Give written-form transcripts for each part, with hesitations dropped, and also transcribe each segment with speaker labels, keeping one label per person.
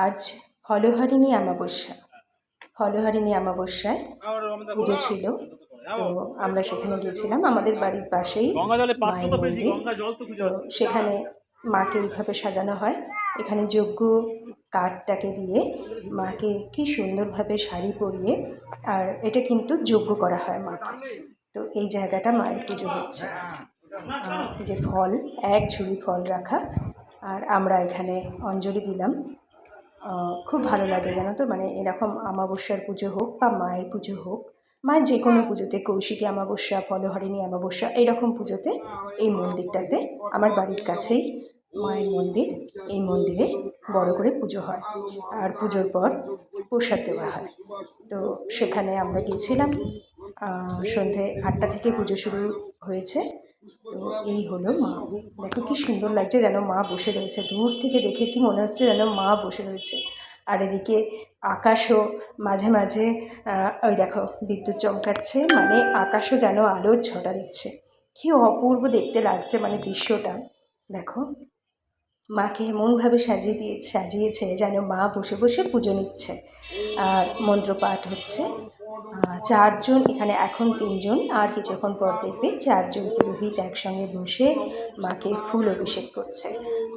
Speaker 1: আজ ফলহারিণী অমাবস্যা। ফলহারিণী অমাবস্যায় পুজো ছিল, তো আমরা সেখানে গিয়েছিলাম। আমাদের বাড়ির পাশেই মায়ের মন্দির, তো সেখানে মাকে এইভাবে সাজানো হয়। এখানে যজ্ঞ কাঠটাকে দিয়ে মাকে কি সুন্দরভাবে শাড়ি পরিয়ে, আর এটা কিন্তু যজ্ঞ করা হয় মাকে। তো এই জায়গাটা মায়ের পুজো হচ্ছে। যে ফল, এক ঝুড়ি ফল রাখা, আর আমরা এখানে অঞ্জলি দিলাম। খুব ভালো লাগে জানো তো, মানে এরকম অমাবস্যার পুজো হোক বা মায়ের পুজো হোক, মায়ের যে কোনো পুজোতে, কৌশিকী অমাবস্যা, ফলহারিণী অমাবস্যা, এইরকম পুজোতে এই মন্দিরটাতে, আমার বাড়ির কাছেই মায়ের মন্দির, এই মন্দিরে বড় করে পুজো হয়। আর পুজোর পর প্রসাদ দেওয়া হয়। তো সেখানে আমরা গিয়েছিলাম। সন্ধে 8টা থেকে পুজো শুরু হয়েছে। তো এই হলো মা। দেখো কি সুন্দর লাগছে, যেন মা বসে রয়েছে। দূর থেকে দেখে কি মনে হচ্ছে যেন মা বসে রয়েছে। আর এদিকে আকাশও মাঝে মাঝে ওই দেখো বিদ্যুৎ চমকাচ্ছে, মানে আকাশও যেন আলোর ছটা দিচ্ছে। কি অপূর্ব দেখতে লাগছে মানে দৃশ্যটা। দেখো মাকে এমনভাবে সাজিয়েছে যেন মা বসে বসে পুজো নিচ্ছে। আর মন্ত্রপাঠ হচ্ছে। 4জন, এখানে এখন 3জন, আর কিছুক্ষণ পর দেখবে 4জন পুরোহিত একসঙ্গে বসে মাকে ফুল অভিষেক করছে।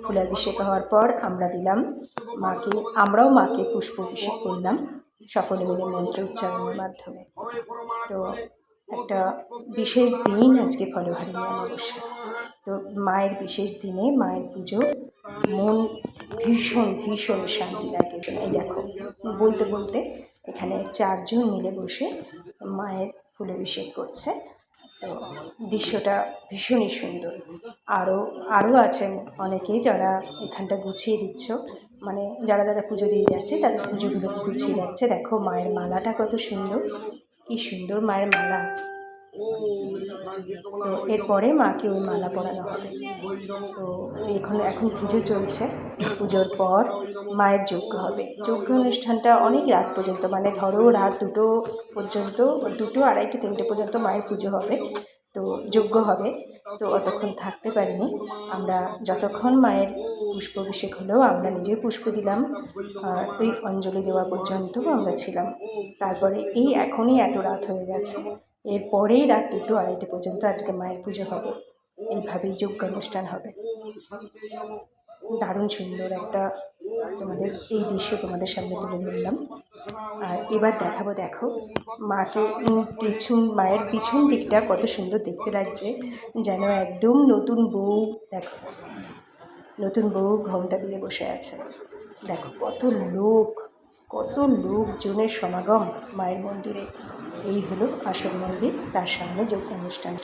Speaker 1: ফুলাভিষেক হওয়ার পর আমরা দিলাম মাকে, আমরাও মাকে পুষ্প অভিষেক করলাম সকলে মিলে মন্ত্র উচ্চারণের মাধ্যমে। তো একটা বিশেষ দিন আজকে ফলহারিণী অমাবস্যা। তো মায়ের বিশেষ দিনে মায়ের পুজো, মন ভীষণ ভীষণ শান্তি লাগে। এই দেখো বলতে বলতে এখানে 4জন মিলে বসে মায়ের ফুলাভিষেক করছে। তো দৃশ্যটা ভীষণই সুন্দর। আরও আছেন অনেকেই যারা এখানটা গুছিয়ে দিচ্ছ, মানে যারা যারা পুজো দিয়ে যাচ্ছে তাদের পুজোগুলো গুছিয়ে যাচ্ছে। দেখো মায়ের মালাটা কত সুন্দর, কি সুন্দর মায়ের মালা। তো এরপরে মাকে ওই মালা পরানো হবে। তো এখন পুজো চলছে। পুজোর পর মায়ের যজ্ঞ হবে। যজ্ঞ অনুষ্ঠানটা অনেক রাত পর্যন্ত, মানে ধরো রাত 2টো পর্যন্ত, 2টো, 2:30, 3টে পর্যন্ত মায়ের পুজো হবে। তো যজ্ঞ হবে। তো অতক্ষণ থাকতে পারিনি আমরা। যতক্ষণ মায়ের পুষ্পাভিষেক হলো আমরা নিজে পুষ্প দিলাম, আর ওই অঞ্জলি দেওয়া পর্যন্ত আমরা ছিলাম। তারপরে এই এখনই এত রাত হয়ে গেছে, এরপরেই রাত 2টো, 2:30 পর্যন্ত আজকে মায়ের পুজো হবে। এইভাবেই যজ্ঞ অনুষ্ঠান হবে। দারুণ সুন্দর একটা তোমাদের এই দৃশ্য তোমাদের সামনে তুলে ধরলাম। আর এবার দেখাবো, দেখো মাকে মায়ের পিছন দিকটা কত সুন্দর দেখতে লাগছে, যেন একদম নতুন বউ। দেখো নতুন বউ ঘোমটা দিয়ে বসে আছে। দেখো কত লোকজনের সমাগম মায়ের মন্দিরে। এই হলো আসল মন্দির, তার সামনে যজ্ঞ অনুষ্ঠান।